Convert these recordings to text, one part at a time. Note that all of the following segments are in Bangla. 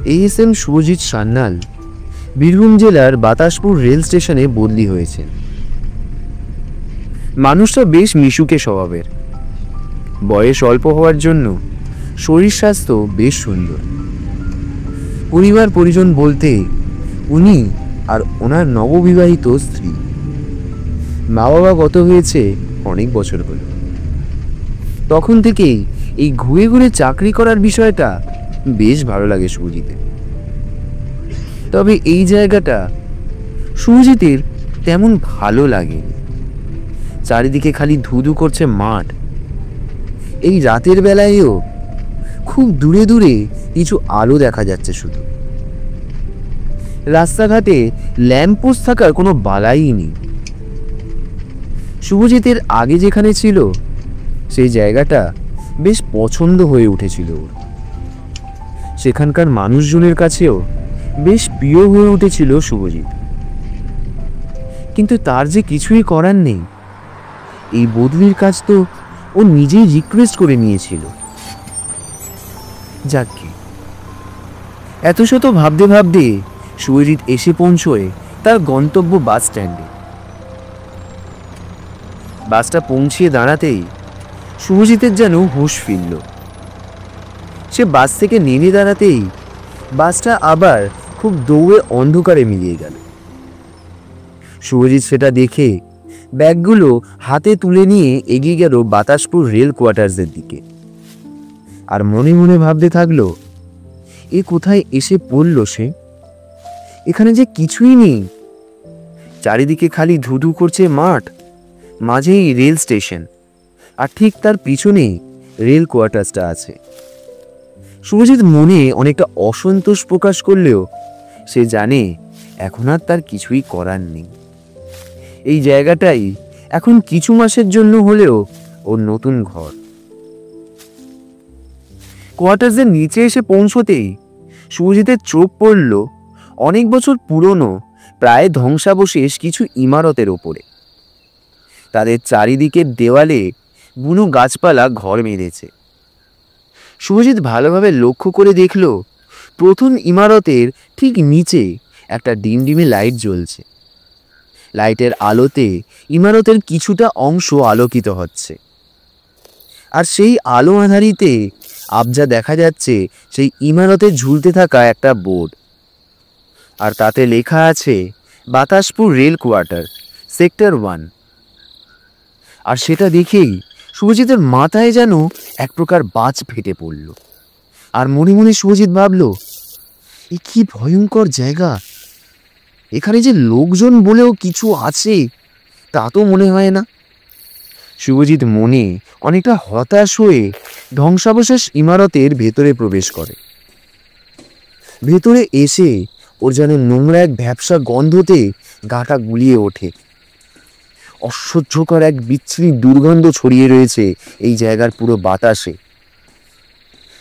ASM শুভজিৎ সান্যাল বীরভূম জেলার বাতাসপুর রেল স্টেশনে বদলি হয়েছেন। মানুষটা বেশ মিশুকে স্বভাবের, বয়স অল্প হওয়ার জন্য শরীর স্বাস্থ্য বেশ সুন্দর। পরিবার পরিজন বলতে উনি আর ওনার নববিবাহিত স্ত্রী। মা বাবা গত হয়েছে অনেক বছর হল। তখন থেকেই এই ঘুরে ঘুরে চাকরি করার বিষয়টা বেশ ভালো লাগে শুভজিতের। তবে এই জায়গাটা শুভজিতের তেমন ভালো লাগেনি। চারিদিকে খালি ধুধু করছে মাঠ। এই রাতের বেলায়ও খুব দূরে দূরে কিছু আলো দেখা যাচ্ছে শুধু। রাস্তাঘাটে ল্যাম্পপোস্ট থাকার কোনো বালাই নেই। শুভজিতের আগে যেখানে ছিল সেই জায়গাটা বেশ পছন্দ হয়ে উঠেছিল ওর। সেখানকার মানুষজনের কাছেও বেশ প্রিয় হয়ে উঠেছিল শুভজিৎ। কিন্তু তার যে কিছুই করার নেই। এই বদলির কাজ তো ও নিজেই রিকোয়েস্ট করে নিয়েছিল। যাকে এত শত ভাবতে ভাবতে শুভজিৎ এসে পৌঁছয় তার গন্তব্য বাস স্ট্যান্ডে। বাসটা পৌঁছিয়ে দাঁড়াতেই শুভজিতের যেন হুঁশ ফিরল। সে বাস থেকে নেমে দাঁড়াতেই বাসটা আবার খুব দৌড়ে অন্ধকারে মিলিয়ে গেল। শুভজিৎ সেটা দেখে ব্যাগগুলো হাতে তুলে নিয়ে এগিয়ে গেল বাতাসপুর রেল কোয়ার্টার্সের দিকে। আর মনে মনে ভাবতে থাকলো, এ কোথায় এসে পড়ল সে? এখানে যে কিছুই নেই। চারিদিকে খালি ধুধু করছে মাঠ, মাঝেই রেল স্টেশন, আর ঠিক তার পিছনেই রেল কোয়ার্টার্সটা আছে। শুভজিৎ মনে অনেকটা অসন্তোষ প্রকাশ করলেও সে জানে এখন আর তার কিছুই করার নেই। এই জায়গাটাই এখন কিছু মাসের জন্য হলেও ওর নতুন ঘর। কোয়ার্টার্সের নিচে এসে পৌঁছতেই শুভজিতের চোখ পড়ল অনেক বছর পুরনো প্রায় ধ্বংসাবশেষ কিছু ইমারতের ওপরে। তাদের চারিদিকের দেওয়ালে বুনো গাছপালা ঘর মেরেছে। শুভজিৎ ভালোভাবে লক্ষ্য করে দেখল প্রথম ইমারতের ঠিক নিচে একটা ডিমডিমে লাইট জ্বলছে। লাইটের আলোতে ইমারতের কিছুটা অংশ আলোকিত হচ্ছে। আর সেই আলো আধারিতে আবজা দেখা যাচ্ছে সেই ইমারতে ঝুলতে থাকা একটা বোর্ড। আর তাতে লেখা আছে বাতাসপুর রেল কোয়ার্টার, সেক্টর 1। আর সেটা দেখেই শুভজিতের মাথায় যেন এক প্রকার বাজ ফেটে পড়ল। আর মনে মনে শুভজিৎ ভাবল, এ কি ভয়ঙ্কর জায়গা। এখানে যে লোকজন বলেও কিছু আছে তা তো মনে হয় না। শুভজিৎ মনে অনেকটা হতাশ হয়ে ধ্বংসাবশেষ ইমারতের ভেতরে প্রবেশ করে। ভেতরে এসে ওর যেন নোংরা এক ভ্যাপসা গন্ধতে গাটা গুলিয়ে ওঠে। অসহ্যকর এক বিচ্ছিরি দুর্গন্ধ ছড়িয়ে রয়েছে এই জায়গার পুরো বাতাসে।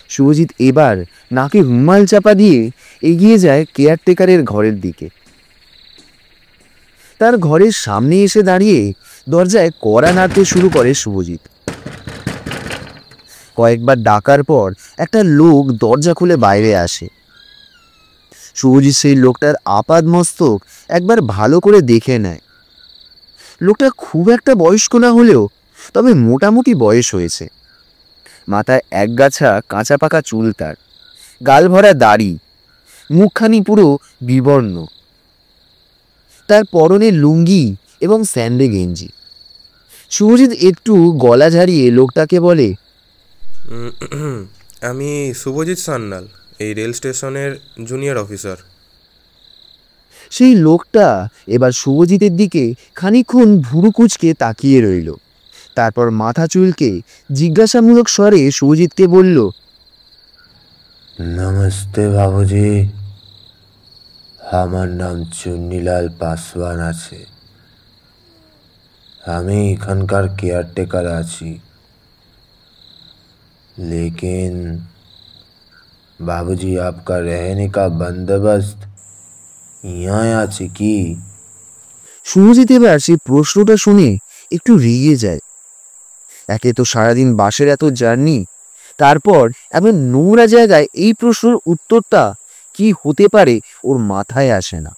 শুভজিৎ এবার নাকে রুমাল চাপা দিয়ে এগিয়ে যায় কেয়ারটেকারের ঘরের দিকে। তার ঘরের সামনে এসে দাঁড়িয়ে দরজায় কড়া নাড়তে শুরু করে শুভজিৎ। কয়েকবার ডাকার পর একটা লোক দরজা খুলে বাইরে আসে। শুভজিৎ সেই লোকটার আপাদমস্তক একবার ভালো করে দেখে নেয়। লোকটা খুব একটা বয়স্ক না হলেও তবে মোটামুটি বয়স হয়েছে। মাথায় একগাছা কাঁচা পাকা চুল, তার গাল ভরা দাড়ি, মুখখানি পুরো বিবর্ণ। তার পরনে লুঙ্গি এবং স্যান্ডে গেঞ্জি। শুভজিৎ একটু গলা ঝাড়িয়ে লোকটাকে বলে, আমি শুভজিৎ সান্যাল, এই রেল স্টেশনের জুনিয়র অফিসার। সেই লোকটা এবার শুভজিতের দিকে খানিকক্ষণ ভুরু কুঁচকে তাকিয়ে রইল। তারপর মাথা চুলকে জিজ্ঞাসামূলক স্বরে শুভজিৎকে বলল, নমস্তে বাবুজি, আমার নাম চুন্নিলাল পাসওয়ান আছে। আমি এখানকার কেয়ারটেকার আছি। लेकिन बाबूजी आपका रहने का बंदोबस्त यहाँ আছে কি? শুভজিৎ এবার সেই প্রশ্নটা শুনে একটু রেগে যায়। একে তো সারাদিন বাসের এত জার্নি, তারপর এমন নোংরা জায়গায় এই প্রশ্নের উত্তরটা কি কি হতে পারে ওর মাথায় আসে না।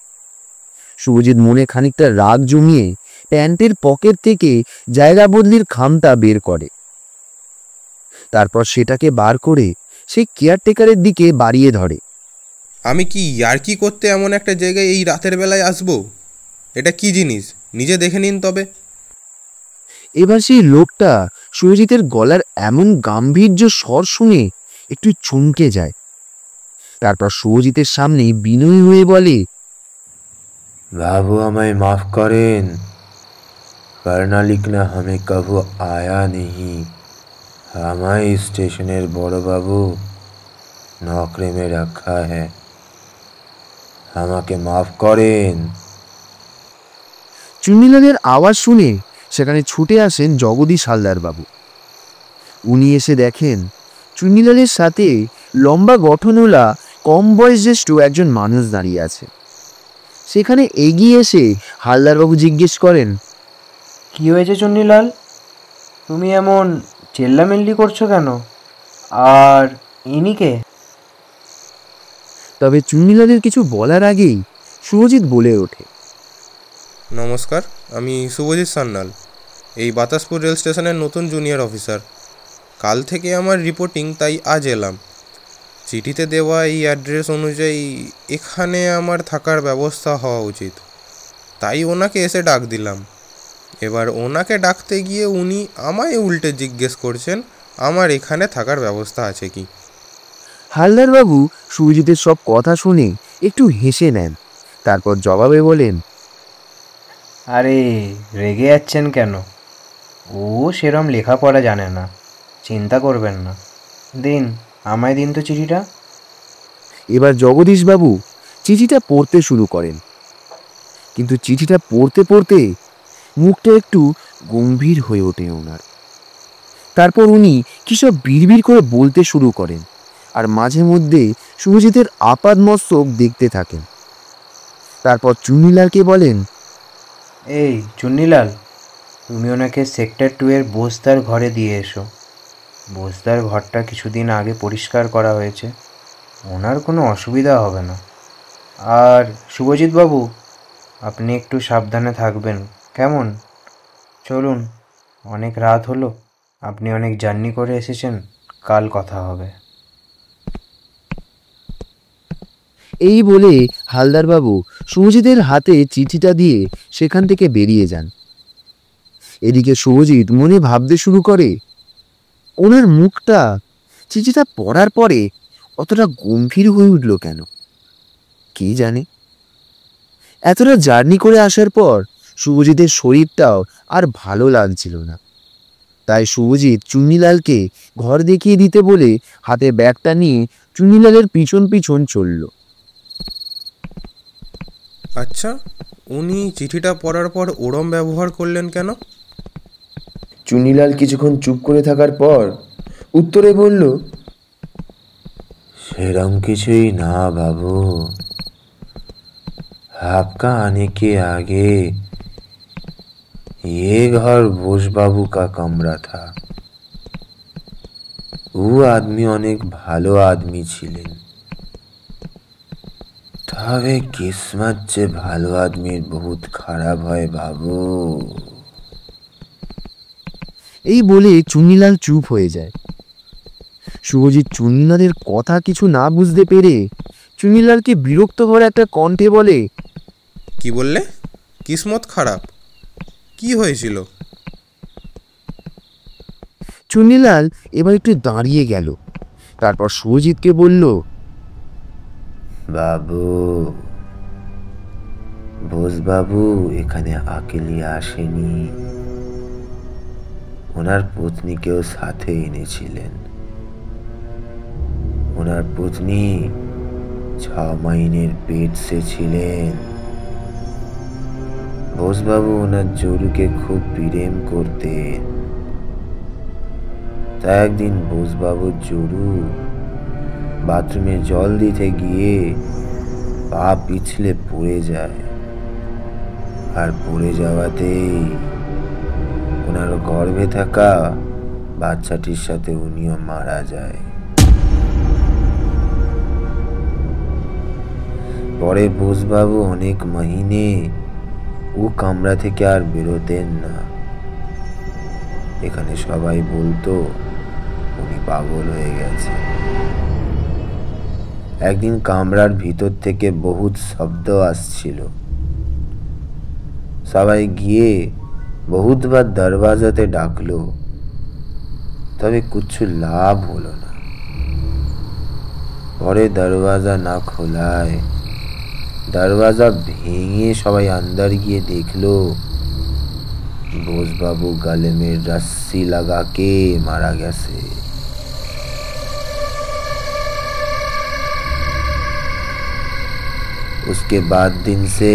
শুভজিৎ মনে খানিকটা রাগ জমিয়ে প্যান্টের পকেট থেকে জায়গা বদলির খামটা বের করে। তারপর সেটাকে বার করে সে কেয়ারটেকারের দিকে বাড়িয়ে ধরে। আমি কি ইয়ার্কি করতে এমন একটা জায়গায় এই রাতের বেলায় আসবো? এটা কি জিনিস নিজে দেখে নিন তবে। এবার সেই লোকটা শুভজিতের গলার এমন গাম্ভীর্য স্বর শুনে একটু চমকে যায়। তারপর শুভজিতের সামনে বিনয়ী হয়ে বলে, बाबू हमें माफ करें, पढ़ना लिखना हमें कभी आया नहीं। हमारे स्टेशनेर बड़ बाबू नौकरी में रखा है, আমাকে মাফ করেন। চুন্নিলালের আওয়াজ শুনে সেখানে ছুটে আসেন জগদীশ হালদার বাবু। উনি এসে দেখেন চুন্নিলালের সাথে লম্বা গঠনওয়ালা কম বয়স জ্যেষ্ঠ একজন মানুষ দাঁড়িয়ে আছে। সেখানে এগিয়ে এসে হালদারবাবু জিজ্ঞেস করেন, কি হয়েছে চুন্নিলাল, তুমি এমন চেল্লামেল্লি করছো কেন? আর ইনি কে? তবে চুন্নিলালের কিছু বলার আগেই শুভজিৎ বলে ওঠে, নমস্কার, আমি শুভজিৎ সান্যাল, এই বাতাসপুর রেল স্টেশনের নতুন জুনিয়র অফিসার। কাল থেকে আমার রিপোর্টিং, তাই আজ এলাম। চিঠিতে দেওয়া এই অ্যাড্রেস অনুযায়ী এখানে আমার থাকার ব্যবস্থা হওয়া উচিত, তাই ওনাকে এসে ডাক দিলাম। এবার ওনাকে ডাকতে গিয়ে উনি আমায় উল্টে জিজ্ঞেস করছেন আমার এখানে থাকার ব্যবস্থা আছে কি। হালদারবাবু শুভজিতের সব কথা শুনে একটু হেসে নেন। তারপর জবাবে বলেন, আরে রেগে যাচ্ছেন কেন? ও সেরম লেখাপড়া জানে না, চিন্তা করবেন না। দিন, আমায় দিন তো চিঠিটা। এবার জগদীশবাবু চিঠিটা পড়তে শুরু করেন। কিন্তু চিঠিটা পড়তে পড়তে মুখটা একটু গম্ভীর হয়ে ওঠে ওনার। তারপর উনি কিসব বিড়বিড় করে বলতে শুরু করেন, আর মাঝে মধ্যে শুভজিতের আপাদ মস্তক দেখতে থাকেন। তারপর চুন্নিলালকে বলেন, এই চুন্নিলাল, তুমি ওনাকে সেক্টর 2 এর বোসদার ঘরে দিয়ে এসো। বোসদার ঘরটা কিছুদিন আগে পরিষ্কার করা হয়েছে, ওনার কোনো অসুবিধা হবে না। আর শুভজিৎ বাবু, আপনি একটু সাবধানে থাকবেন, কেমন? চলুন, অনেক রাত হলো, আপনি অনেক জার্নি করে এসেছেন, কাল কথা হবে। এই বলে হালদারবাবু শুভজিতের হাতে চিঠিটা দিয়ে সেখান থেকে বেরিয়ে যান। এদিকে শুভজিৎ মনে ভাবতে শুরু করে, ওনার মুখটা চিঠিটা পড়ার পরে অতটা গম্ভীর হয়ে উঠল কেন, কি জানে। এতটা জার্নি করে আসার পর শুভজিতের শরীরটাও আর ভালো লাগছিল না। তাই শুভজিৎ চুন্নিলালকে ঘর দেখিয়ে দিতে বলে হাতে ব্যাগটা নিয়ে চুন্নিলালের পিছন পিছন চলল। আচ্ছা, উনি চিঠিটা পড়ার পর ওরম ব্যবহার করলেন কেন? চুনিলাল কিছুক্ষণ চুপ করে থাকার পর উত্তরে বলল, সেরম কিছুই না बाबू, आपका आने के आगे ये घर बोस बाबू का कमरा था। वो आदमी অনেক ভালো আদমি ছিলেন, তবে কিসমত যে ভালো আদমির বহুত খারাপ হয় বাবু। এই বলে চুন্নিলাল চুপ হয়ে যায়। শুভজিৎ চুন্নিলালের কথা কিছু না বুঝতে পেরে চুন্নিলালকে বিরক্ত করে একটা কণ্ঠে বলে, কি বললে? কিসমত খারাপ? কি হয়েছিল? চুন্নিলাল এবার একটু দাঁড়িয়ে গেল। তারপর শুভজিৎকে বলল, বাবু, বোস বাবু এখানে আকেলি আসেনি, ওনার পত্নীকেও সাথে এনেছিলেন। ওনার পত্নী 6 মাইনের পেট সে ছিলেন। বোস বাবু ওনার জরুকে খুব প্রেম করতেন। তা একদিন বোস বাবুর জরু বাথরুমে জল দিতে গিয়ে পা পিছলে পড়ে যায়, আর পড়ে যাওয়াতেই ওনার গর্ভে থাকা বাচ্চাটির সাথে উনিও মারা যায়। পরে বোসবাবু অনেক মাহিনে ও কামরা থেকে আর বেরোতেন না। এখানে সবাই বলতো উনি পাগল হয়ে গেছে। একদিন কামরার ভিতর থেকে বহুত শব্দ আসছিল। সবাই গিয়ে বহুতবার দরওয়াজাতে ডাকলো, তবে কিছু লাভ হলো না। পরে দরওয়াজা না খোলায় দরওয়াজা ভেঙে সবাই अंदर গিয়ে দেখলো बोसबाबू गले में रस्सी लगा के मारा गया। उसके बाद दिन से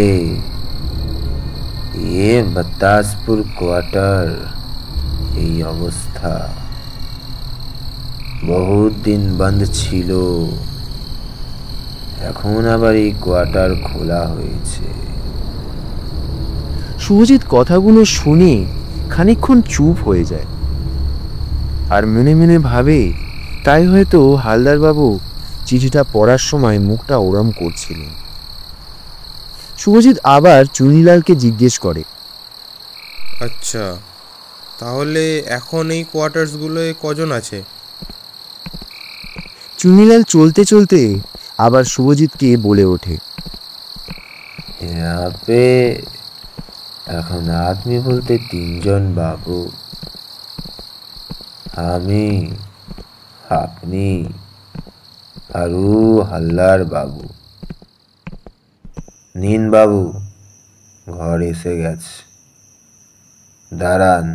ये बतासपुर क्वार्टर এই অবস্থা। बहुत दिन बंद ছিল, এখন আবার এই কোয়ার্টার খোলা হয়েছে। শুভজিৎ কথাগুলো শুনে খানিকক্ষণ চুপ হয়ে যায়, আর মনে মনে ভাবে তাই হয়তো হালদারবাবু চিঠিটা পড়ার সময় মুখটা ওরম করছিলেন। শুভজিৎ আবার চুনিলালকে জিজ্ঞেস করে, আচ্ছা, তাহলে এখন এই কোয়ার্টার্সগুলোয় কজন আছে? চুনিলাল চলতে চলতে আবার শুভজিৎকে বলে ওঠে, यहाँ पे এখন আদমি বলতে 3 জন বাবু, আমি, আপনি আর ও হালদার বাবু। নিন বাবু, ঘর এসে গেছে, দাঁড়ান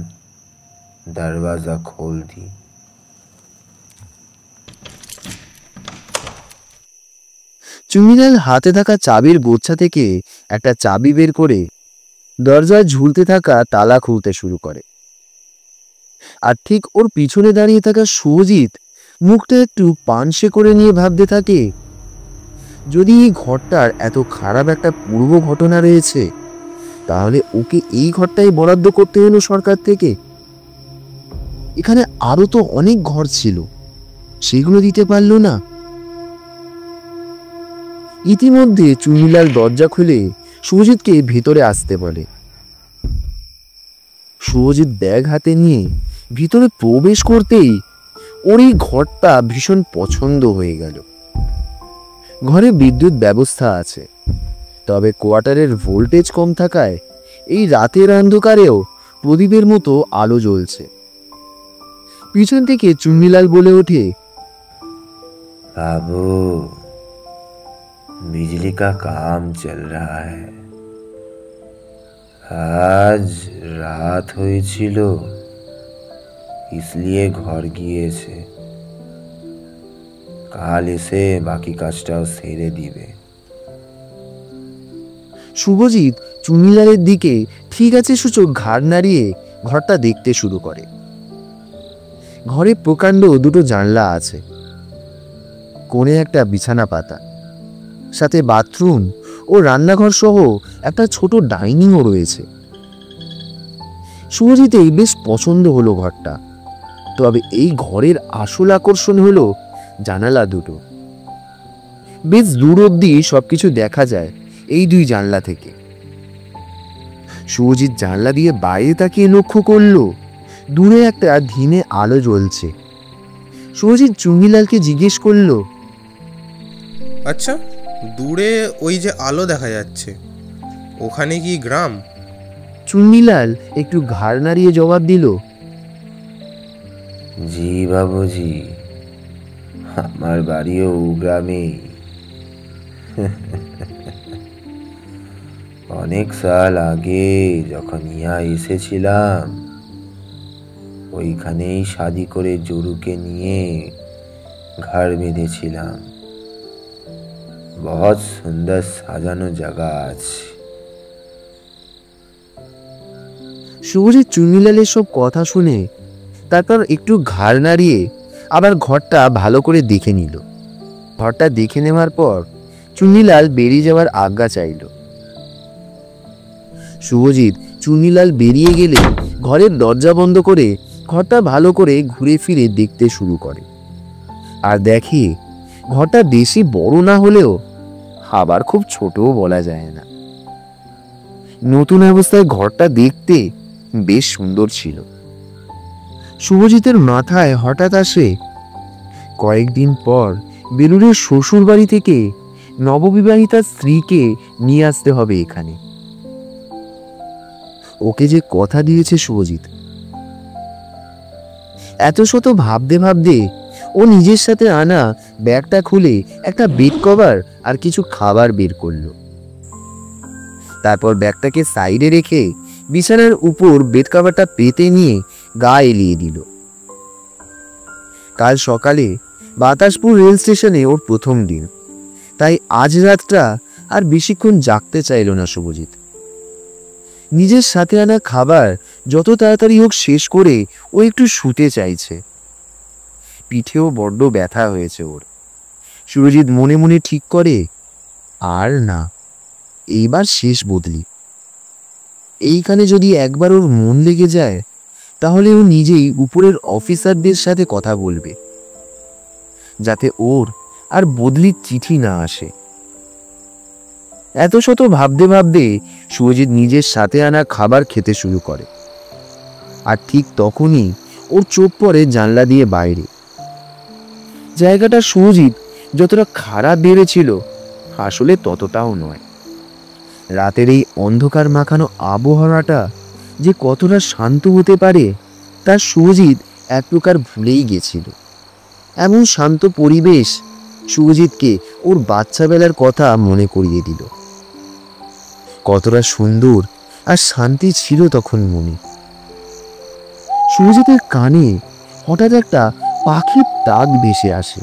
দরওয়াজা খোল দি। চুনিলাল হাতে থাকা চাবির গোছা থেকে একটা চাবি বের করে দরজায় ঝুলতে থাকা তালা খুলতে শুরু করে। আর ঠিক ওর পিছনে দাঁড়িয়ে থাকা শুভজিৎ মুখটা একটু পানসে করে নিয়ে ভাবতে থাকে, যদি এই ঘরটার এত খারাপ একটা পূর্ব ঘটনা রয়েছে, তাহলে ওকে এই ঘরটাই বরাদ্দ করতে হলো সরকার থেকে। এখানে আরো তো অনেক ঘর ছিল, সেগুলো দিতে পারলো না। ইতিমধ্যে চুনিলাল দরজা খুলে শুভজিৎকে ভিতরে আসতে বলে। শুভজিৎ ব্যাগ হাতে নিয়ে ভিতরে প্রবেশ করতেই ওর এই ঘরটা ভীষণ পছন্দ হয়ে গেল। ঘরে বিদ্যুৎ ব্যবস্থা আছে, তবে কোয়ার্টারের ভোল্টেজ কম থাকায় এই রাতের অন্ধকারেও প্রদীপের মতো আলো জ্বলছে। পিছন থেকে চুনিলাল বলে ওঠে, बाबू बिजली का काम चल रहा है, आज রাত হয়েছিল इसलिए ঘর গিয়েছে, কাল এসে বাকি কাজটাও সেরে দিবে। শুভজিৎ চুনিলালের দিকে ঠিক আছে সূচক ঘাড় নাড়িয়ে ঘরটা দেখতে শুরু করে। ঘরে প্রকাণ্ড দুটো জানলা আছে, কোণে একটা বিছানা পাতা, সাথে বাথরুম ও রান্নাঘর সহ একটা ছোট ডাইনিংও রয়েছে। শুভজিতের বেশ পছন্দ হলো ঘরটা, তবে এই ঘরের আসল আকর্ষণ হলো জানালা দুটো। বেশ দূর অব্দি সবকিছু দেখা যায় এই দুই জানলা থেকে। শুভজিৎ জানলা দিয়ে বাইরে তাকিয়ে লক্ষ্য করলো দূরে একটা ধিনে আলো জ্বলছে। শুভজিৎ চুনিলালকে জিজ্ঞেস করলো, আচ্ছা, দূরে ওই যে আলো দেখা যাচ্ছে, ওখানে কি গ্রাম? চুনিলাল একটু ঘাড় নাড়িয়ে জবাব দিল, জি বাবুজি, আমার বাড়িও গ্রামে। অনেক সাল আগে যখন ইহা এসেছিলাম, ওইখানেই শাদি করে জরুকে নিয়ে ঘর বেঁধেছিলাম। बहुत সুন্দর সাজানো জায়গা আছে। শুভজিৎ চুনিলালের সব কথা শুনে তারপর একটু ঘাড় নাড়িয়ে আবার ঘরটা ভালো করে দেখে নিল। ঘরটা দেখে নেওয়ার পর চুনিলাল বেরিয়ে যাওয়ার আজ্ঞা চাইল। শুভজিৎ চুনিলাল বেরিয়ে গেলে ঘরের দরজা বন্ধ করে ঘরটা ভালো করে ঘুরে ফিরে দেখতে শুরু করে। আর দেখে ঘরটা বেশি বড় না হলেও আবার খুব ছোটও বলা যায় না। নতুন অবস্থায় ঘরটা দেখতে বেশ সুন্দর ছিল। শুভজিতের মাথায় হঠাৎ আসে কয়েকদিন পর বেলুরের শ্বশুর বাড়ি থেকে নববিবাহিতা স্ত্রীকে নিয়ে আসতে হবে এখানে। ওকে যে কথা দিয়েছে শুভজিৎ। এত শত ভাবতে ভাবতে ও নিজের সাথে আনা ব্যাগটা খুলে একটা বেড কভার আর কিছু খাবার বের করলো। তারপর ব্যাগটাকে সাইডে রেখে বিছানার উপর বেড কভারটা পেতে নিয়ে গা এলিয়ে দিল। কাল সকালে বাতাসপুর রেল স্টেশনে ওর প্রথম দিন, তাই আজ রাতটা আর বেশিক্ষণ জাগতে চাইল না শুভজিৎ। নিজের সাথে আনা খাবার যত তাড়াতাড়ি হোক শেষ করে ও একটু শুতে চাইছে। পিঠেও বড্ড ব্যথা হয়েছে ওর। সুরজিৎ মনে মনে ঠিক করে, আর না, এইবার শেষ বদলি। এইখানে যদি একবার ওর মন লেগে যায় তাহলে ও নিজেই উপরের অফিসারদের সাথে কথা বলবে, যাতে ওর আর বদলির চিঠি না আসে। এত শত ভাবতে ভাবতে সুরজিৎ নিজের সাথে আনা খাবার খেতে শুরু করে। আর ঠিক তখনই ওর চোখ পড়ে জানলা দিয়ে বাইরে। জায়গাটা সুরজিৎ যতটা খারাপ ভেবেছিল আসলে ততটাও নয়। রাতের এই অন্ধকার মাখানো আবহাওয়াটা যে কতটা শান্ত হতে পারে তা সুরজিৎ এক প্রকার ভুলেই গেছিল। এমন শান্ত পরিবেশ সুরজিৎকে ওর বাচ্চাবেলার কথা মনে করিয়ে দিল। কতটা সুন্দর আর শান্তি ছিল তখন মনে। সুরজিতের কানে হঠাৎ একটা পাখির ডাক ভেসে আসে।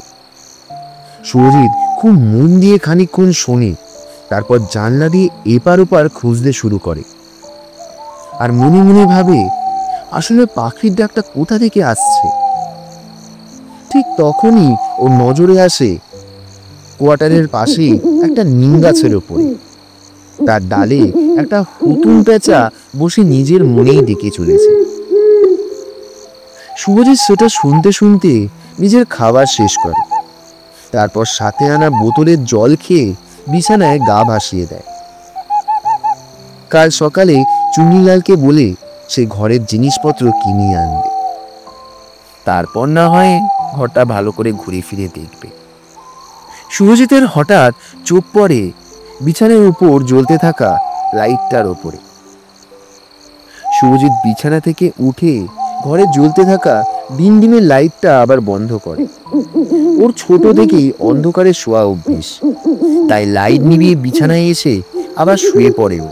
সুরজিৎ খুব মন দিয়ে খানিকক্ষণ শোনে, তারপর জানলা দিয়ে এপার ওপার খুঁজতে শুরু করে। আর মনে মনে ভাবে আসলে পাখির ডাকটা কোথা থেকে আসছে। ঠিক তখনই ওর নজরে আসে কোয়ার্টারের পাশে একটা নিম গাছের ওপরে। তার ডালে একটা হুতুম পেঁচা বসে নিজের মনেই ডেকে চলেছে। শুভজিৎ সেটা শুনতে শুনতে নিজের খাবার শেষ করে। তারপর সাথে আনা বোতলের জল খেয়ে বিছানায় গা ভাসিয়ে দেয়। কাল সকালে চুন্নিলালকে বলে সে ঘরের জিনিসপত্র কিনে আনবে, তারপর না হয় ঘরটা ভালো করে ঘুরে ফিরে দেখবে। শুভজিতের হঠাৎ চোখ পড়ে বিছানার উপর জ্বলতে থাকা লাইটটার ওপরে। শুভজিৎ বিছানা থেকে উঠে ঘরে জ্বলতে থাকা ডিমের লাইটটা আবার বন্ধ করে। ওর ছোট থেকেই অন্ধকারে শোয়া অভ্যেস, তাই লাইট নিভিয়ে বিছানায় এসে আবার শুয়ে পড়ে ও।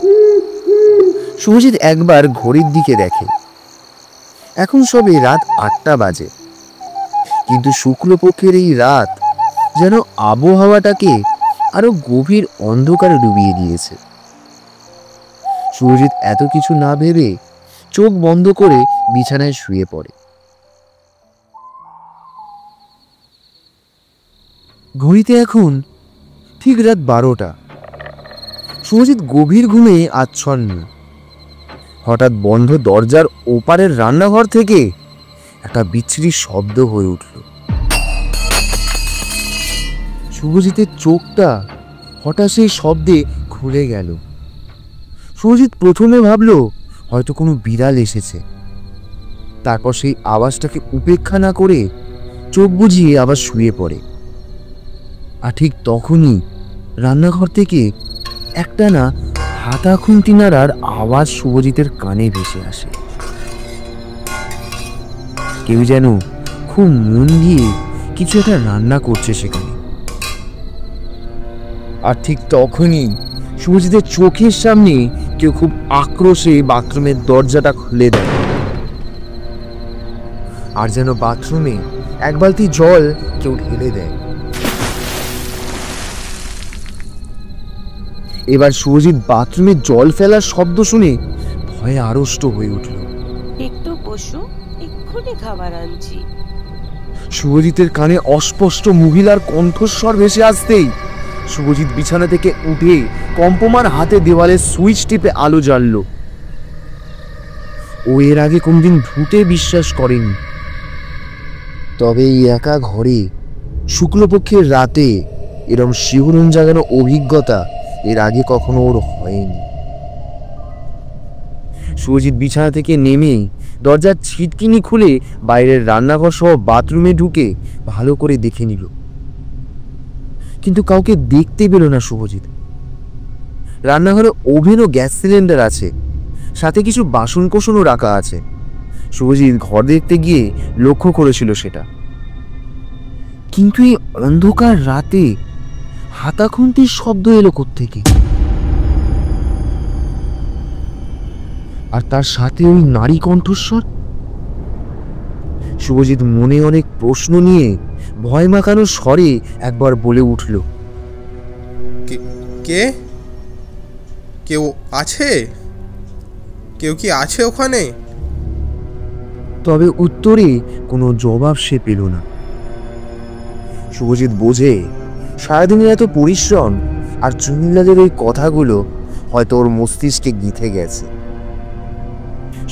শুভজিৎ একবার ঘড়ির দিকে দেখে, এখন সবে রাত 8টা বাজে। কিন্তু শুক্লপক্ষের এই রাত যেন আবহাওয়াটাকে আরো গভীর অন্ধকারে ডুবিয়ে দিয়েছে। সুরজিৎ এত কিছু না ভেবে চোখ বন্ধ করে বিছানায় শুয়ে পড়ে। ঘড়িতে এখন ঠিক রাত 12টা। সুরজিৎ গভীর ঘুমে আচ্ছন্ন। হঠাৎ বন্ধ দরজার ওপারের রান্নাঘর থেকে একটা বিচ্ছিরি শব্দ হয়ে উঠল। শুভজিতের চোখটা হঠাৎ সেই শব্দে খুলে গেল। শুভজিৎ প্রথমে ভাবলো হয়তো কোনো বিড়াল এসেছে। তারপর সেই আওয়াজটাকে উপেক্ষা না করে চোখ বুজিয়ে আবার শুয়ে পড়ে। আর ঠিক তখনই রান্নাঘর থেকে একটা না হাতা খুন্তি নাড়ার আওয়াজ শুভজিতের কানে ভেসে আসে। কেউ যেন খুব মন দিয়ে কিছু একটা রান্না করছে সেখানে। আর ঠিক তখনই শুভজিতের চোখের সামনে কেউ খুব আক্রোশে বাথরুমের দরজাটা খুলে দেয়। আর যেন বাথরুমে এক বালতি জল কেউ ঢেলে দেয়। এবার শুভজিৎ বাথরুমে জল ফেলার শব্দ শুনে ভয়ে আড়ষ্ট হয়ে উঠল। একটু বসো, এক্ষুনি খাবার আনছি। শুভজিতের কানে অস্পষ্ট মহিলার কণ্ঠস্বর ভেসে আসতেই শুভজিৎ বিছানা থেকে উঠে কম্পমান হাতে দেওয়ালে সুইচ টিপে আলো জ্বালল। ও এর আগে কোনদিন ভূতে বিশ্বাস করেনি, তবে এই একা ঘরে শুক্লপক্ষের রাতে এরম শিহরণ জাগানো অভিজ্ঞতা এর আগে কখনো ওর হয়নি। সুজিত বিছানা থেকে নেমেই দরজার ছিটকিনি খুলে বাইরের রান্নাঘর সহ বাথরুমে ঢুকে ভালো করে দেখে নিল, কিন্তু কাউকে দেখতে পেল না শুভজিৎ। রান্নাঘরে ওভেন ও গ্যাস সিলিন্ডার আছে, সাথে কিছু বাসনকোসনও রাখা আছে। শুভজিৎ ঘর দেখতে গিয়ে লক্ষ্য করেছিল সেটা, কিন্তু এই অন্ধকার রাতে হাতাখুন্তির শব্দ এলো কোত্থেকে? আর তার সাথে ওই নারী কণ্ঠস্বর। শুভজিৎ মনে অনেক প্রশ্ন নিয়ে ভয় মাখানো স্বরে একবার বলে উঠল, কে? কেউ আছে? কেউ কি আছে ওখানে? তবে উত্তরে কোনো জবাব সে পেল না। শুভজিৎ বোঝে সারাদিনের এত পরিশ্রম আর চুনিলালের ওই কথাগুলো হয়তো ওর মস্তিষ্কে গিথে গেছে।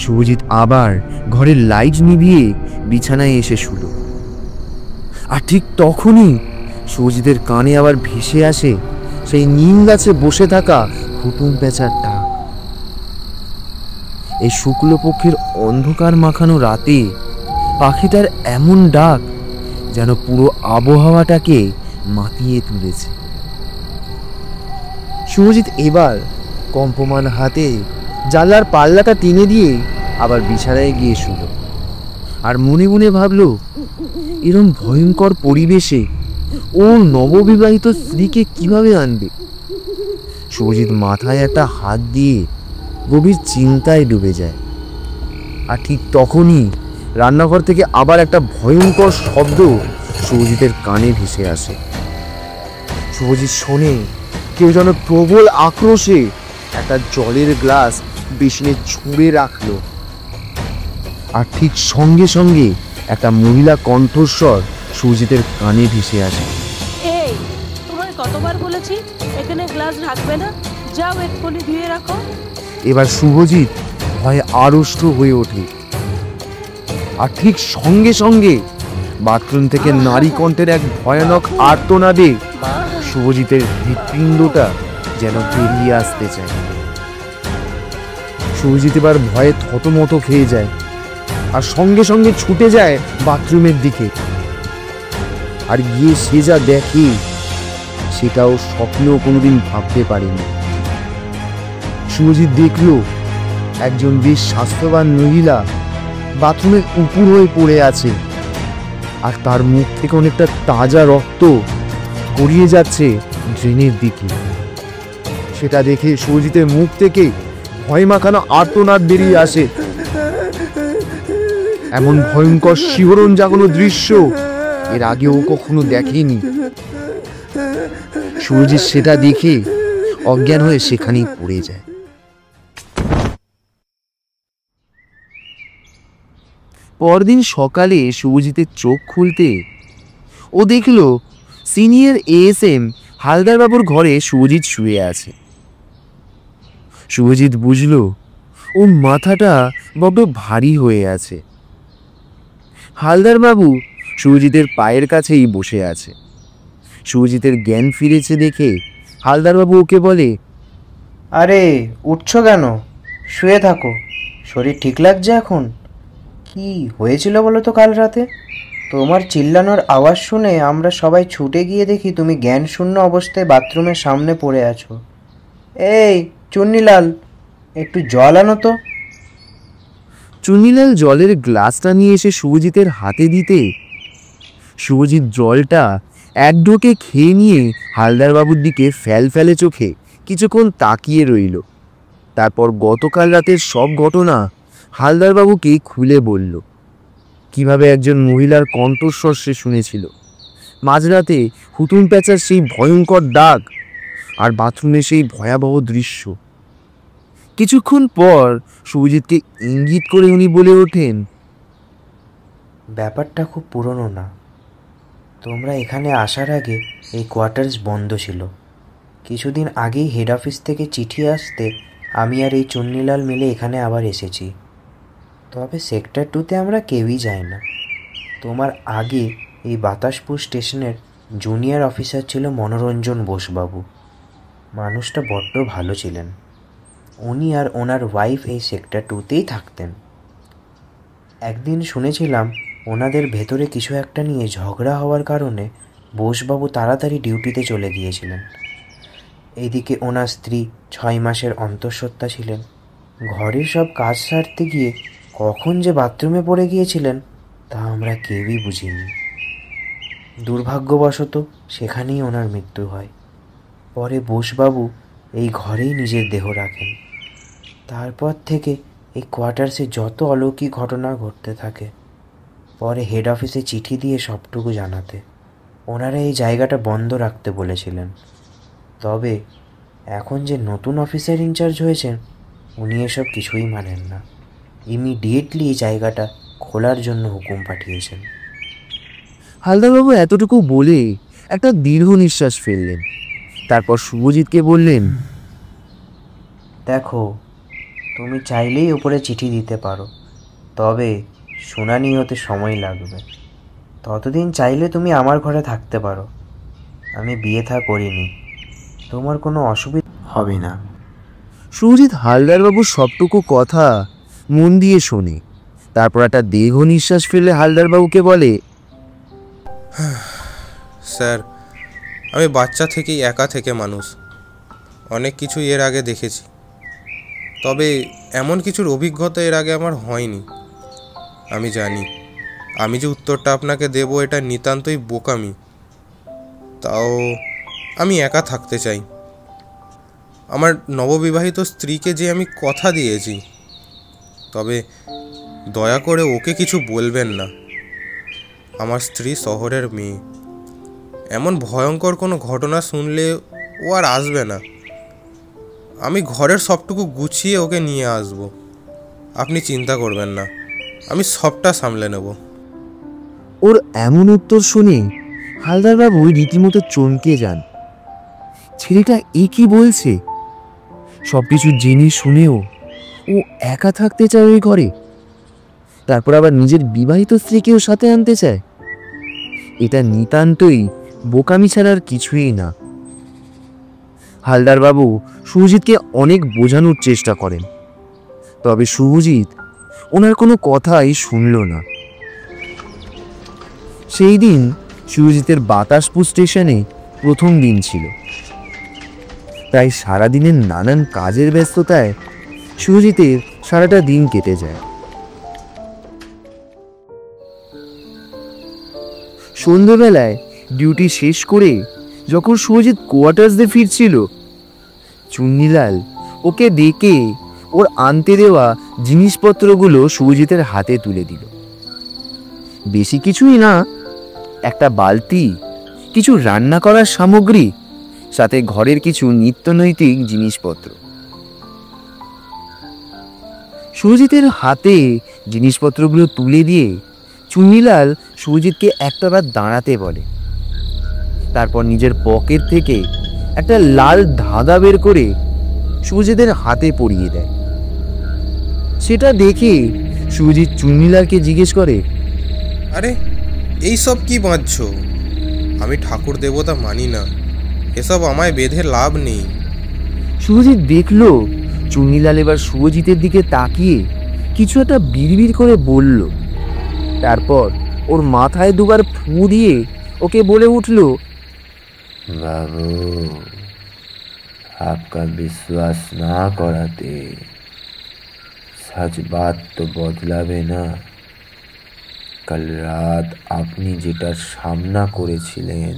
শুভজিৎ আবার ঘরের লাইট নিভিয়ে বিছানায় এসে শুলো। আর ঠিক তখনই শুভজিতের কানে আবার ভেসে আসে সেই নিম গাছে বসে থাকা হুতুম পেঁচার ডাক। এই শুক্লপক্ষের অন্ধকার মাখানো রাতে পাখিটার এমন ডাক যেন পুরো আবহাওয়াটাকে মাতিয়ে তুলেছে। শুভজিৎ এবার কম্পমান হাতে জানলার পাল্লাটা টেনে দিয়ে আবার বিছানায় গিয়ে শুলো। আর মনে মনে ভাবল, এরম ভয়ঙ্কর পরিবেশে ও নববিবাহিত স্ত্রীকে কিভাবে আনবে। শুভজিৎ মাথায় একটা হাত দিয়ে গভীর চিন্তায় ডুবে যায়। আর ঠিক তখনই রান্নাঘর থেকে আবার একটা ভয়ঙ্কর শব্দ শুভজিতের কানে ভেসে আসে। শুভজিৎ শোনে কেউ যেন প্রবল আক্রোশে একটা জলের গ্লাস বেসিনে ছুঁড়ে রাখলো। আর ঠিক সঙ্গে সঙ্গে একটা মহিলা কণ্ঠস্বর শুভজিতের কানে ভেসে আসে, এই, তোমায় কতবার বলেছি এখানে গ্লাস রাখবে না, যাও এক্ষুনি ধুয়ে রাখো। এবার শুভজিৎ ভয়ে আড়ষ্ট হয়ে ওঠে। আর ঠিক সঙ্গে সঙ্গে বাথরুম থেকে নারী কণ্ঠের এক ভয়ানক আর্তনাদে শুভজিতের হৃৎপিণ্ডটা যেন বেরিয়ে আসতে চায়। শুভজিৎ এবার ভয়ে থতমত খেয়ে যায় আর সঙ্গে সঙ্গে ছুটে যায় বাথরুমের দিকে। আর গিয়ে সে যা দেখে সেটাও স্বপ্নেও কোনোদিন ভাবতে পারেনি। শুভজিৎ দেখল একজন বেশ স্বাস্থ্যবান মহিলা বাথরুমের উপর হয়ে পড়ে আছে, আর তার মুখ থেকে অনেকটা তাজা রক্ত গড়িয়ে যাচ্ছে ড্রেনের দিকে। সেটা দেখে শুভজিতের মুখ থেকে ভয় মাখানো আর্তনাদ বেরিয়ে আসে। এমন ভয়ঙ্কর শিহরণ জাগানো দৃশ্য এর আগেও কখনো দেখেনি। শুভজিৎ সেটা দেখে অজ্ঞান হয়ে সেখানেই পড়ে যায়। পরদিন সকালে শুভজিতের চোখ খুলতে ও দেখল সিনিয়র এএসএম হালদার বাবুর ঘরে শুভজিৎ শুয়ে আছে। শুভজিৎ বুঝল ও মাথাটা বড্ড ভারী হয়ে আছে। হালদার বাবু শুভজিতের পায়ের কাছেই বসে আছে। শুভজিতের জ্ঞান ফিরেছে দেখে হালদার বাবু ওকে বলে, আরে উঠছো কেন? শুয়ে থাকো, শরীর ঠিক লাগছে এখন? কি হয়েছিল বলো তো কাল রাতে? তোমার চিল্লানোর আওয়াজ শুনে আমরা সবাই ছুটে গিয়ে দেখি তুমি জ্ঞান শূন্য অবস্থায় বাথরুমের সামনে পড়ে আছো। এই চুন্নিলাল, একটু জল আনো তো। চুনিলাল জলের গ্লাসটা নিয়ে এসে শুভজিতের হাতে দিতে শুভজিৎ জলটা এক ঢোকে খেয়ে নিয়ে হালদার বাবুর দিকে ফ্যালফ্যালে চোখে কিছুক্ষণ তাকিয়ে রইল। তারপর গতকাল রাতের সব ঘটনা হালদার বাবুকে খুলে বলল। কিভাবে একজন মহিলার কণ্ঠস্বর সে শুনেছিল, মাঝরাতে হুতুম প্যাঁচার সেই ভয়ঙ্কর ডাক, আর বাথরুমে সেই ভয়াবহ দৃশ্য। কিছুক্ষণ পর শুভজিৎকে ইঙ্গিত করে উনি বলে ওঠেন, ব্যাপারটা খুব পুরনো না। তোমরা এখানে আসার আগে এই কোয়ার্টার্স বন্ধ ছিল। কিছুদিন আগেই হেড অফিস থেকে চিঠি আসতে আমি আর এই চুন্নিলাল মিলে এখানে আবার এসেছি। তবে সেক্টর 2-তে আমরা কেউই যাই না। তোমার আগে এই বাতাসপুর স্টেশনের জুনিয়র অফিসার ছিল মনোরঞ্জন বোসবাবু। মানুষটা বড্ড ভালো ছিলেন। উনি আর ওনার ওয়াইফ এই সেক্টর 2তেই থাকতেন। একদিন শুনেছিলাম ওনাদের ভেতরে কিছু একটা নিয়ে ঝগড়া হওয়ার কারণে বোসবাবু তাড়াতাড়ি ডিউটিতে চলে গিয়েছিলেন। এদিকে ওনার স্ত্রী 6 মাসের অন্তঃসত্ত্বা ছিলেন। ঘরের সব কাজ সারতে গিয়ে কখন যে বাথরুমে পড়ে গিয়েছিলেন তা আমরা কেউই বুঝিনি। দুর্ভাগ্যবশত সেখানেই ওনার মৃত্যু হয়। পরে বোসবাবু এই ঘরেই নিজের দেহ রাখেন। তারপর থেকে এই কোয়ার্টার্সে যত অলৌকিক ঘটনা ঘটতে থাকে। পরে হেড অফিসে চিঠি দিয়ে সবটুকু জানাতে। ওনারা এই জায়গাটা বন্ধ রাখতে বলেছিলেন। তবে এখন যে নতুন অফিসার ইনচার্জ হয়েছেন উনি এসব কিছুই মানেন না। ইমিডিয়েটলি এই জায়গাটা খোলার জন্য হুকুম পাঠিয়েছেন। হালদারবাবু এতটুকু বলে একটা দীর্ঘ নিঃশ্বাস ফেললেন। তারপর শুভজিৎকে বললেন, দেখো, তুমি চাইলেই ওপরে চিঠি দিতে পারো, তবে শুনানি হতে সময় লাগবে। ততদিন চাইলে তুমি আমার ঘরে থাকতে পারো। আমি বিয়ে থা করিনি, তোমার কোনো অসুবিধা হবে না। শুভজিৎ হালদারবাবুর সবটুকু কথা মন দিয়ে শোনে। তারপর একটা দীর্ঘ নিঃশ্বাস ফেলে হালদারবাবুকে বলে, স্যার, আমি বাচ্চা থেকেই একা থেকে মানুষ। অনেক কিছু এর আগে দেখেছি, তবে এমন কিছুর অভিজ্ঞতা এর আগে আমার হয়নি। আমি জানি আমি যে উত্তরটা আপনাকে দেব এটা নিতান্তই বোকামি। তাও আমি একা থাকতে চাই। আমার নববিবাহিত স্ত্রীকে যে আমি কথা দিয়েছি, তবে দয়া করে ওকে কিছু বলবেন না। আমার স্ত্রী শহরের মেয়ে। এমন ভয়ঙ্কর কোনো ঘটনা শুনলে ও আর আসবে না। আমি ঘরের সবটুকু গুছিয়ে ওকে নিয়ে আসব। আপনি চিন্তা করবেন না, আমি সবটা সামলে নেব। ওর এমন উত্তর শুনে হালদারবাবু রীতিমতো চমকে যান। ছেলেটা এ কি বলছে? সবকিছু জেনে শুনেও ও একা থাকতে চায় ওই ঘরে, তারপর আবার নিজের বিবাহিত স্ত্রীকেও সাথে আনতে চায়। এটা নিতান্তই বোকামি ছাড়ার কিছুই না। হালদারবাবু শুভজিৎকে অনেক বোঝানোর চেষ্টা করেন, তবে শুভজিৎ ওনার কোনো কথাই শুনল না। সেই দিন শুভজিতের বাতাসপুর স্টেশনে প্রথম দিন ছিল। তাই সারাদিনের নানান কাজের ব্যস্ততায় শুভজিতের সারাটা দিন কেটে যায়। সন্ধ্যেবেলায় ডিউটি শেষ করে যখন শুভজিৎ কোয়ার্টার্সে ফিরছিল, চুন্নিলাল ওকে ডেকে ওর আনতে দেওয়া জিনিসপত্রগুলো শুভজিতের হাতে তুলে দিল। বেশি কিছুই না, একটা বালতি, কিছু রান্না করার সামগ্রী, সাথে ঘরের কিছু নিত্যনৈতিক জিনিসপত্র। শুভজিতের হাতে জিনিসপত্রগুলো তুলে দিয়ে চুন্নিলাল শুভজিৎকে একটাবার দাঁড়াতে বলে। তারপর নিজের পকেট থেকে একটা লাল ধাঁধা বের করে শুভজিতের হাতে পরিয়ে দেয়। সেটা দেখে শুভজিৎ চুন্নিলালকে জিজ্ঞেস করে, আরে এইসব কি বাঁধছ? আমি ঠাকুর দেবতা মানি না, এসব আমায় বেঁধে লাভ নেই। শুভজিৎ দেখল চুন্নিলাল এবার শুভজিতের দিকে তাকিয়ে কিছু একটা বিড়বিড় করে বলল। তারপর ওর মাথায় দুবার ফু দিয়ে ওকে বলে উঠল, बाबू, आपका विश्वास ना कराते सच बात तो बदलाবে না। কাল রাত আপনি যেটার সামনা করেছিলেন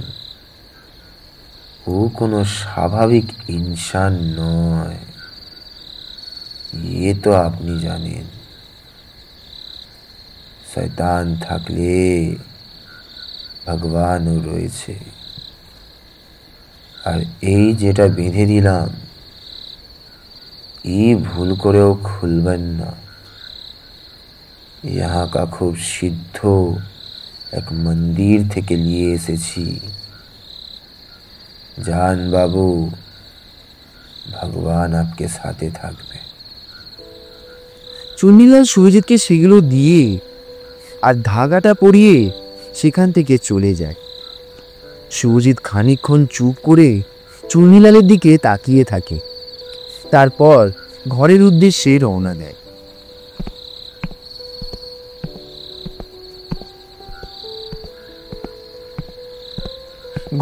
ও কোনো স্বাভাবিক ইনসান নয়, ये तो আপনি জানেন। শয়তান থাকলে ভগবানও রয়েছে। আর এই যেটা বেঁধে দিলাম এই ভুল করেও খুলবেন না। यहाँ का খুব সিদ্ধ এক মন্দির থেকে নিয়ে এসেছি। जान बाबू, ভগবান आपके সাথে থাকবে। চুন্নিলাল শুভজিৎকে সেগুলো দিয়ে আর ধাগাটা পরিয়ে সেখান থেকে চলে যায়। শুভজিৎ খানিকক্ষণ চুপ করে চুন্নিলালের দিকে তাকিয়ে থাকে, তারপর ঘরের উদ্দেশ্যে রওনা দেয়।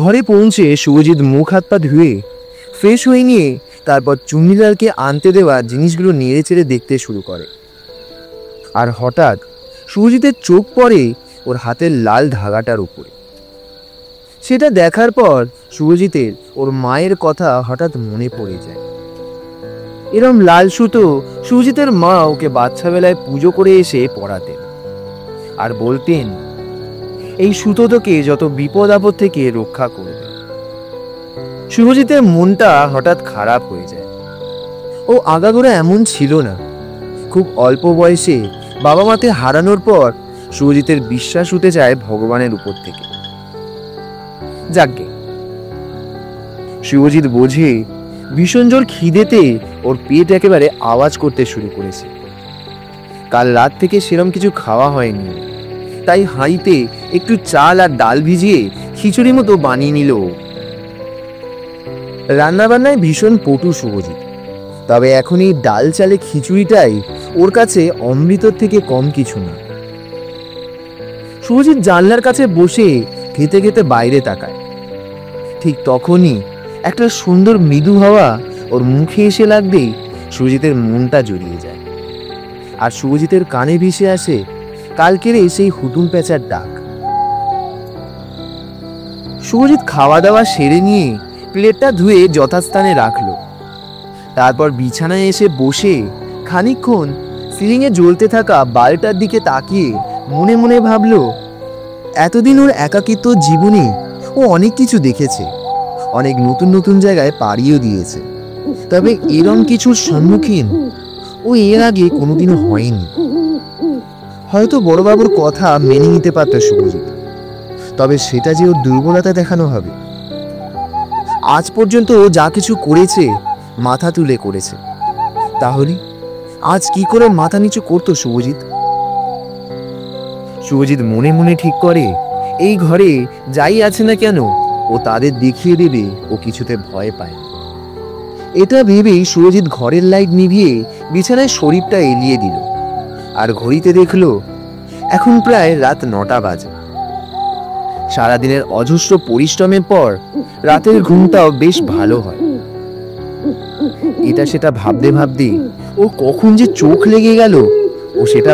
ঘরে পৌঁছে শুভজিৎ মুখ হাত পা ধুয়ে ফ্রেশ হয়ে নিয়ে তারপর চুন্নিলালকে আনতে দেওয়া জিনিসগুলো নেড়ে চেড়ে দেখতে শুরু করে। আর হঠাৎ শুভজিতের চোখ পড়ে ওর হাতের লাল ধাগাটার উপরে। সেটা দেখার পর শুভজিতের ওর মায়ের কথা হঠাৎ মনে পড়ে যায়। এরম লাল সুতো শুভজিতের মা ওকে বাচ্চাবেলায় পুজো করে এসে পরাতেন আর বলতেন, এই সুতো তোকে যত বিপদ আপদ থেকে রক্ষা করবে। শুভজিতের মনটা হঠাৎ খারাপ হয়ে যায়। ও আগাগোড়া এমন ছিল না। খুব অল্প বয়সে বাবা মাকে হারানোর পর শুভজিতের বিশ্বাস উঠে যায় ভগবানের উপর থেকে। যাকগে, শুভজিৎ বোঝে ভীষণ জোর খিদেতে ওর পেট একেবারে আওয়াজ করতে শুরু করেছে। কাল রাত থেকে সেরম কিছু খাওয়া হয়নি, তাই হাঁড়িতে একটু চাল আর ডাল ভিজিয়ে খিচুড়ি মতো বানিয়ে নিল। রান্নাবান্নায় ভীষণ পটু শুভজিৎ, তবে এখন এই ডাল চালে খিচুড়িটাই ওর কাছে অমৃতর থেকে কম কিছু না। শুভজিৎ জানলার কাছে বসে খেতে খেতে বাইরে তাকায়। ঠিক তখনই একটা সুন্দর মৃদু হাওয়া ওর মুখে এসে লাগতেই শুভজিতের মনটা জড়িয়ে যায়। আর শুভজিতের কানে ভেসে আসে কালকের সেই হুতুম পেঁচার ডাক। শুভজিৎ খাওয়া দাওয়া সেরে নিয়ে প্লেটটা ধুয়ে যথাস্থানে রাখলো। তারপর বিছানায় এসে বসে খানিকক্ষণ সিলিংয়ে জ্বলতে থাকা বাল্বটার দিকে তাকিয়ে মনে মনে ভাবলো, এতদিন ওর একাকিত্ব জীবনে ও অনেক কিছু দেখেছে, অনেক নতুন নতুন জায়গায় পাড়িও দিয়েছে, তবে এরম কিছুর সম্মুখীন ও এর আগে কোনোদিনও হয়নি। হয়তো বড়বাবুর কথা মেনে নিতে পারত শুভজিৎ, তবে সেটা যে ওর দুর্বলতা দেখানো হবে। আজ পর্যন্ত ও যা কিছু করেছে মাথা তুলে করেছে, তাহলে আজ কি করে মাথা নিচু করতো শুভজিৎ? শুভজিৎ মনে মনে ঠিক করে এই ঘরে যাই আছে না কেন ও তাদের দেখিয়ে দেবে ও কিছুতে ভয় পায়। এটা ভেবেই শুভজিৎ ঘরের লাইট নিভিয়ে বিছানায় শরীরটা এলিয়ে দিল আর ঘড়িতে দেখলো এখন প্রায় রাত 9টা বাজে। সারাদিনের অজস্র পরিশ্রমের পর রাতের ঘুমটাও বেশ ভালো হয়। এটা সেটা ভাবতে ভাবতে ও কখন যে চোখ লেগে গেল ও সেটা